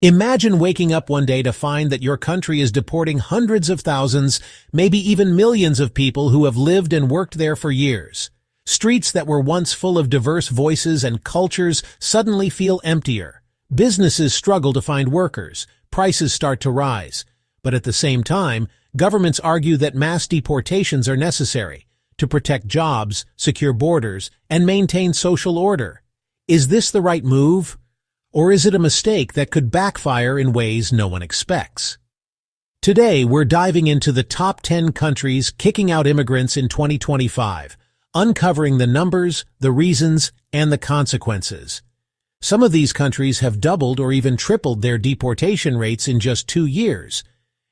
Imagine waking up one day to find that your country is deporting hundreds of thousands, maybe even millions of people who have lived and worked there for years. Streets that were once full of diverse voices and cultures suddenly feel emptier. Businesses struggle to find workers, prices start to rise. But at the same time, governments argue that mass deportations are necessary to protect jobs, secure borders, and maintain social order. Is this the right move? Or is it a mistake that could backfire in ways no one expects? Today, we're diving into the top 10 countries kicking out immigrants in 2025, uncovering the numbers, the reasons, and the consequences. Some of these countries have doubled or even tripled their deportation rates in just 2 years.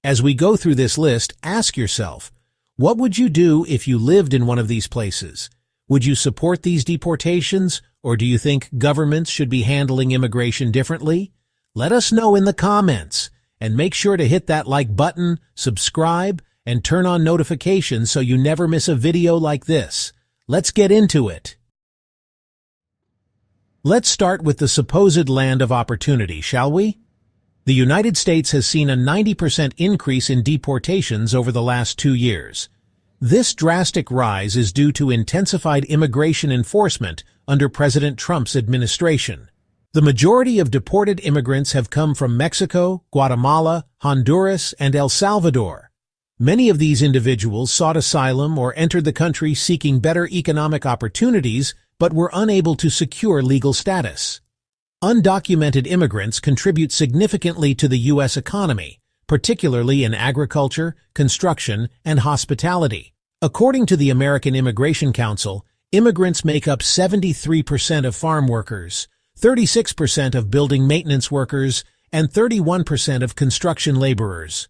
As we go through this list, ask yourself, what would you do if you lived in one of these places? Would you support these deportations, or do you think governments should be handling immigration differently? Let us know in the comments, and make sure to hit that like button, subscribe, and turn on notifications so you never miss a video like this. Let's get into it. Let's start with the supposed land of opportunity, shall we? The United States has seen a 90% increase in deportations over the last 2 years. This drastic rise is due to intensified immigration enforcement under President Trump's administration. The majority of deported immigrants have come from Mexico, Guatemala, Honduras, and El Salvador. Many of these individuals sought asylum or entered the country seeking better economic opportunities but were unable to secure legal status. Undocumented immigrants contribute significantly to the U.S. economy, particularly in agriculture, construction, and hospitality. According to the American Immigration Council, immigrants make up 73% of farm workers, 36% of building maintenance workers, and 31% of construction laborers.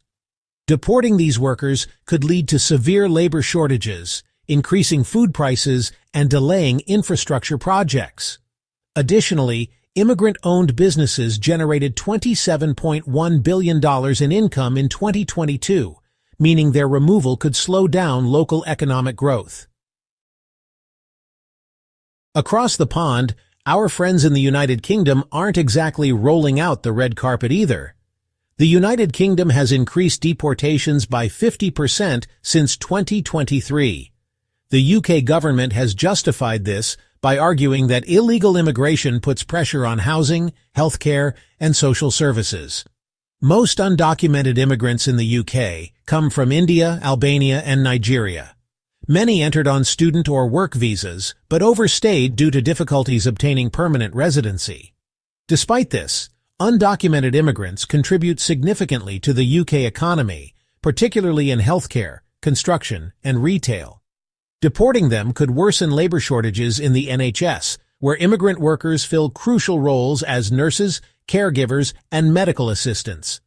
Deporting these workers could lead to severe labor shortages, increasing food prices, and delaying infrastructure projects. Additionally, immigrant-owned businesses generated $27.1 billion in income in 2022, meaning their removal could slow down local economic growth. Across the pond, our friends in the United Kingdom aren't exactly rolling out the red carpet either. The United Kingdom has increased deportations by 50% since 2023. The UK government has justified this by arguing that illegal immigration puts pressure on housing, healthcare, and social services. Most undocumented immigrants in the UK come from India, Albania, and Nigeria. Many entered on student or work visas, but overstayed due to difficulties obtaining permanent residency. Despite this, undocumented immigrants contribute significantly to the UK economy, particularly in healthcare, construction, and retail. Deporting them could worsen labor shortages in the NHS, where immigrant workers fill crucial roles as nurses, caregivers, and medical assistants.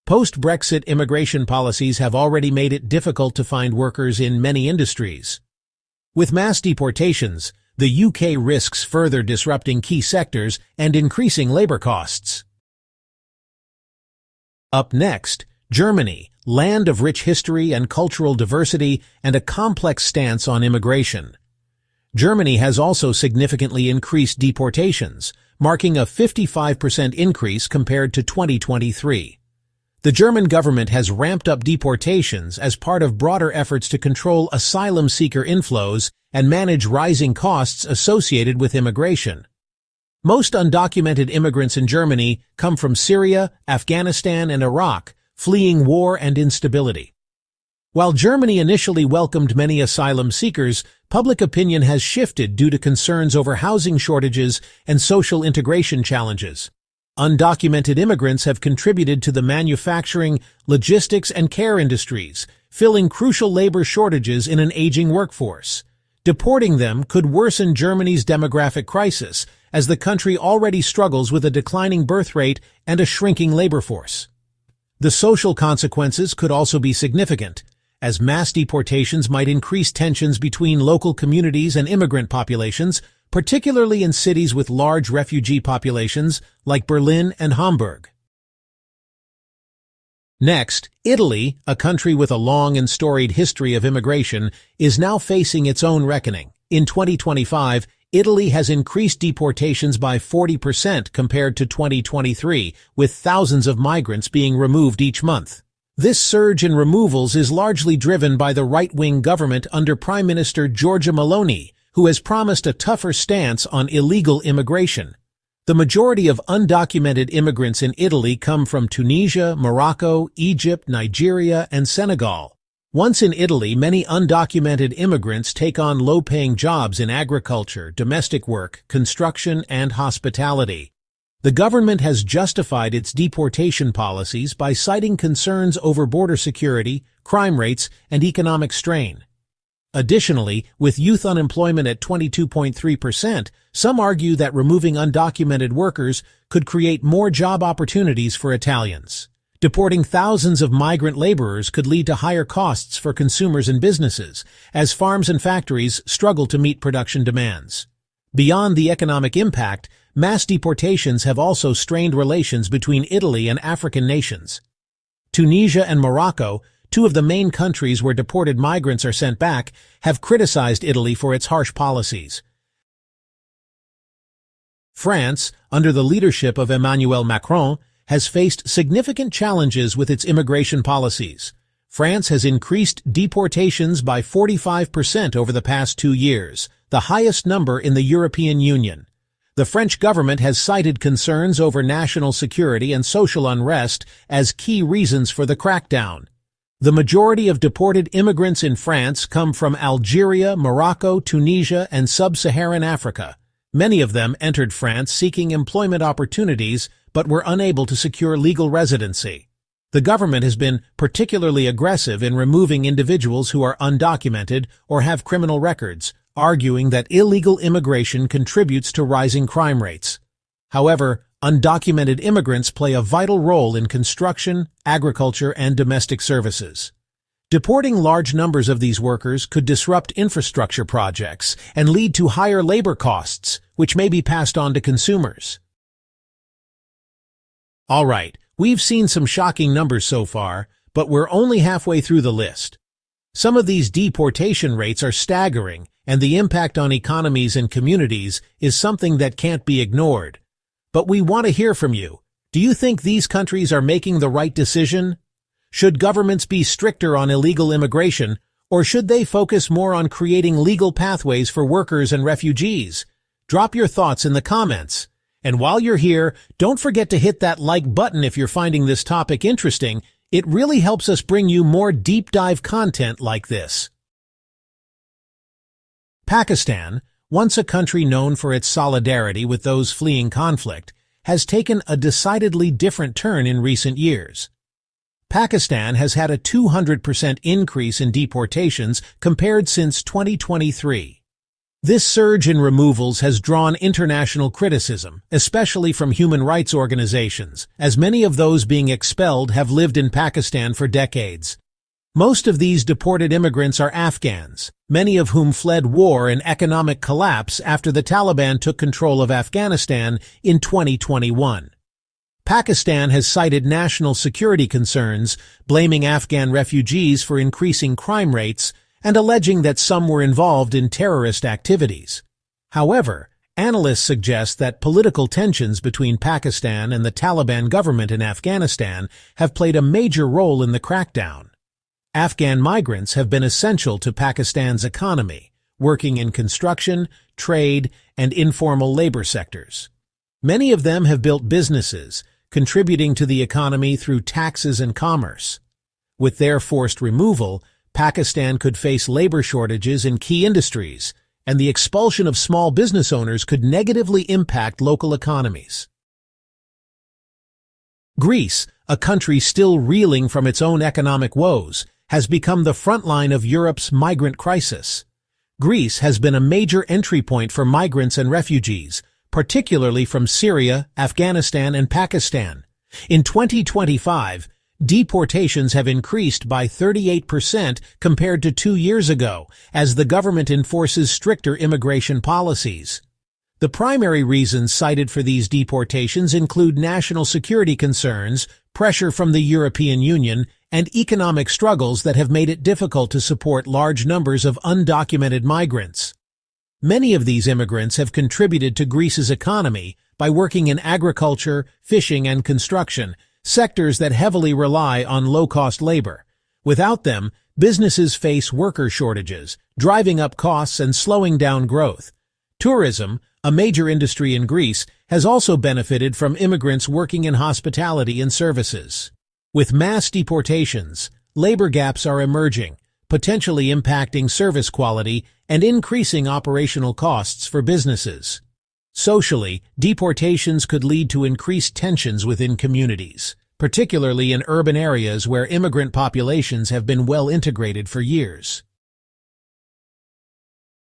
Post-Brexit immigration policies have already made it difficult to find workers in many industries. With mass deportations, the UK risks further disrupting key sectors and increasing labor costs. Up next, Germany, land of rich history and cultural diversity and a complex stance on immigration. Germany has also significantly increased deportations, marking a 55% increase compared to 2023. The German government has ramped up deportations as part of broader efforts to control asylum seeker inflows and manage rising costs associated with immigration. Most undocumented immigrants in Germany come from Syria, Afghanistan, and Iraq, fleeing war and instability. While Germany initially welcomed many asylum seekers, public opinion has shifted due to concerns over housing shortages and social integration challenges. Undocumented immigrants have contributed to the manufacturing, logistics, and care industries, filling crucial labor shortages in an aging workforce. Deporting them could worsen Germany's demographic crisis, as the country already struggles with a declining birth rate and a shrinking labor force. The social consequences could also be significant, as mass deportations might increase tensions between local communities and immigrant populations, particularly in cities with large refugee populations like Berlin and Hamburg. Next, Italy, a country with a long and storied history of immigration, is now facing its own reckoning. In 2025, Italy has increased deportations by 40% compared to 2023, with thousands of migrants being removed each month. This surge in removals is largely driven by the right-wing government under Prime Minister Giorgia Meloni, who has promised a tougher stance on illegal immigration. The majority of undocumented immigrants in Italy come from Tunisia, Morocco, Egypt, Nigeria, and Senegal. Once in Italy, many undocumented immigrants take on low-paying jobs in agriculture, domestic work, construction, and hospitality. The government has justified its deportation policies by citing concerns over border security, crime rates, and economic strain. Additionally, with youth unemployment at 22.3%, some argue that removing undocumented workers could create more job opportunities for Italians. Deporting thousands of migrant laborers could lead to higher costs for consumers and businesses, as farms and factories struggle to meet production demands. Beyond the economic impact, mass deportations have also strained relations between Italy and African nations. Tunisia and Morocco, two of the main countries where deported migrants are sent back, have criticized Italy for its harsh policies. France, under the leadership of Emmanuel Macron, has faced significant challenges with its immigration policies. France has increased deportations by 45% over the past 2 years, the highest number in the European Union. The French government has cited concerns over national security and social unrest as key reasons for the crackdown. The majority of deported immigrants in France come from Algeria, Morocco, Tunisia, and sub-Saharan Africa. Many of them entered France seeking employment opportunities but were unable to secure legal residency. The government has been particularly aggressive in removing individuals who are undocumented or have criminal records, arguing that illegal immigration contributes to rising crime rates. However, undocumented immigrants play a vital role in construction, agriculture, and domestic services. Deporting large numbers of these workers could disrupt infrastructure projects and lead to higher labor costs, which may be passed on to consumers. All right, we've seen some shocking numbers so far, but we're only halfway through the list. Some of these deportation rates are staggering, and the impact on economies and communities is something that can't be ignored. But we want to hear from you. Do you think these countries are making the right decision? Should governments be stricter on illegal immigration, or should they focus more on creating legal pathways for workers and refugees? Drop your thoughts in the comments. And while you're here, don't forget to hit that like button if you're finding this topic interesting. It really helps us bring you more deep dive content like this. Pakistan, once a country known for its solidarity with those fleeing conflict, has taken a decidedly different turn in recent years. Pakistan has had a 200% increase in deportations compared since 2023. This surge in removals has drawn international criticism, especially from human rights organizations, as many of those being expelled have lived in Pakistan for decades. Most of these deported immigrants are Afghans, many of whom fled war and economic collapse after the Taliban took control of Afghanistan in 2021. Pakistan has cited national security concerns, blaming Afghan refugees for increasing crime rates and alleging that some were involved in terrorist activities. However, analysts suggest that political tensions between Pakistan and the Taliban government in Afghanistan have played a major role in the crackdown. Afghan migrants have been essential to Pakistan's economy, working in construction, trade, and informal labor sectors. Many of them have built businesses, contributing to the economy through taxes and commerce. With their forced removal, Pakistan could face labor shortages in key industries, and the expulsion of small business owners could negatively impact local economies. Greece, a country still reeling from its own economic woes, has become the front line of Europe's migrant crisis. Greece has been a major entry point for migrants and refugees, particularly from Syria, Afghanistan, and Pakistan. In 2025, deportations have increased by 38% compared to 2 years ago, as the government enforces stricter immigration policies. The primary reasons cited for these deportations include national security concerns, pressure from the European Union, and economic struggles that have made it difficult to support large numbers of undocumented migrants. Many of these immigrants have contributed to Greece's economy by working in agriculture, fishing, and construction, sectors that heavily rely on low-cost labor. Without them, businesses face worker shortages, driving up costs and slowing down growth. Tourism, a major industry in Greece, has also benefited from immigrants working in hospitality and services. With mass deportations, labor gaps are emerging, potentially impacting service quality and increasing operational costs for businesses. Socially, deportations could lead to increased tensions within communities, particularly in urban areas where immigrant populations have been well integrated for years.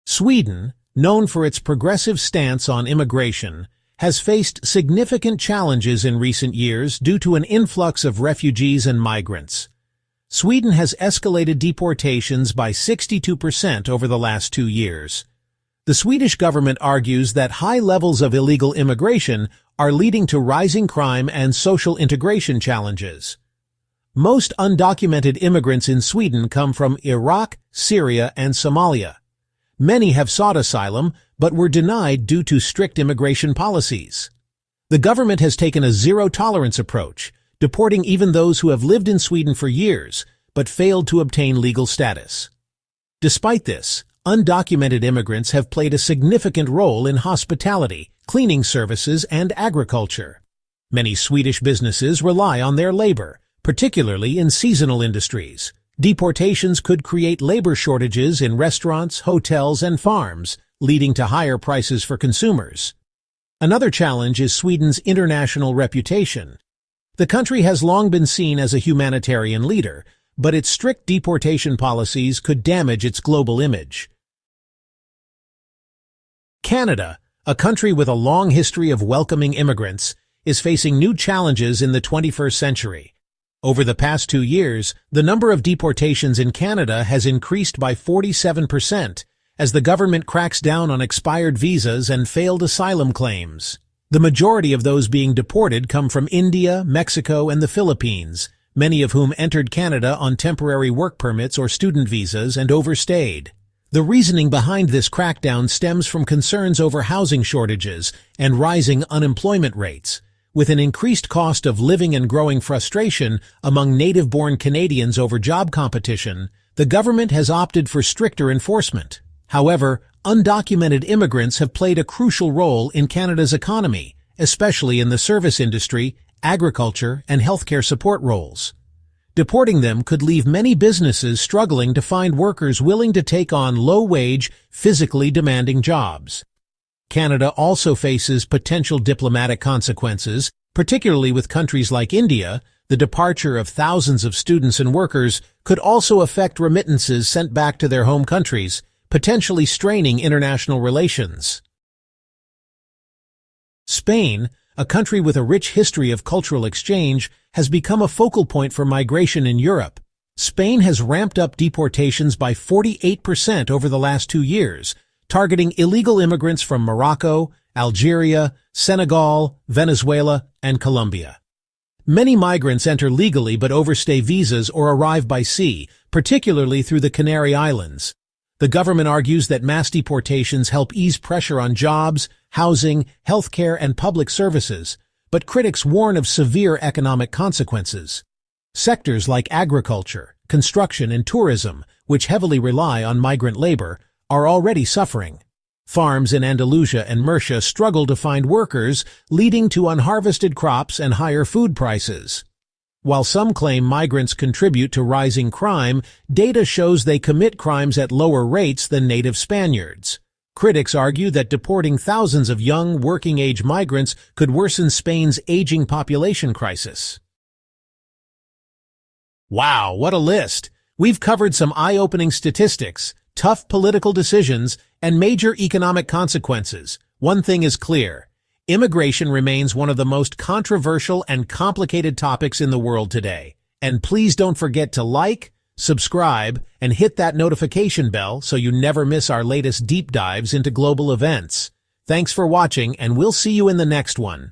Sweden, known for its progressive stance on immigration, has faced significant challenges in recent years due to an influx of refugees and migrants. Sweden has escalated deportations by 62% over the last 2 years. The Swedish government argues that high levels of illegal immigration are leading to rising crime and social integration challenges. Most undocumented immigrants in Sweden come from Iraq, Syria, and Somalia. Many have sought asylum, but were denied due to strict immigration policies. The government has taken a zero-tolerance approach, deporting even those who have lived in Sweden for years, but failed to obtain legal status. Despite this, undocumented immigrants have played a significant role in hospitality, cleaning services, and agriculture. Many Swedish businesses rely on their labor, particularly in seasonal industries. Deportations could create labor shortages in restaurants, hotels, and farms, leading to higher prices for consumers. Another challenge is Sweden's international reputation. The country has long been seen as a humanitarian leader, but its strict deportation policies could damage its global image. Canada, a country with a long history of welcoming immigrants, is facing new challenges in the 21st century. Over the past 2 years, the number of deportations in Canada has increased by 47% as the government cracks down on expired visas and failed asylum claims. The majority of those being deported come from India, Mexico, and the Philippines, many of whom entered Canada on temporary work permits or student visas and overstayed. The reasoning behind this crackdown stems from concerns over housing shortages and rising unemployment rates. With an increased cost of living and growing frustration among native-born Canadians over job competition, the government has opted for stricter enforcement. However, undocumented immigrants have played a crucial role in Canada's economy, especially in the service industry, agriculture, and healthcare support roles. Deporting them could leave many businesses struggling to find workers willing to take on low-wage, physically demanding jobs. Canada also faces potential diplomatic consequences, particularly with countries like India. The departure of thousands of students and workers could also affect remittances sent back to their home countries, potentially straining international relations. Spain, a country with a rich history of cultural exchange, has become a focal point for migration in Europe. Spain has ramped up deportations by 48% over the last 2 years, targeting illegal immigrants from Morocco, Algeria, Senegal, Venezuela, and Colombia. Many migrants enter legally but overstay visas or arrive by sea, particularly through the Canary Islands. The government argues that mass deportations help ease pressure on jobs, housing, healthcare, and public services, but critics warn of severe economic consequences. Sectors like agriculture, construction, and tourism, which heavily rely on migrant labor, are already suffering. Farms in Andalusia and Murcia struggle to find workers, leading to unharvested crops and higher food prices. While some claim migrants contribute to rising crime, data shows they commit crimes at lower rates than native Spaniards. Critics argue that deporting thousands of young, working-age migrants could worsen Spain's aging population crisis. Wow, what a list! We've covered some eye-opening statistics, tough political decisions, and major economic consequences. One thing is clear: immigration remains one of the most controversial and complicated topics in the world today. And please don't forget to like, subscribe, and hit that notification bell so you never miss our latest deep dives into global events. Thanks for watching, and we'll see you in the next one.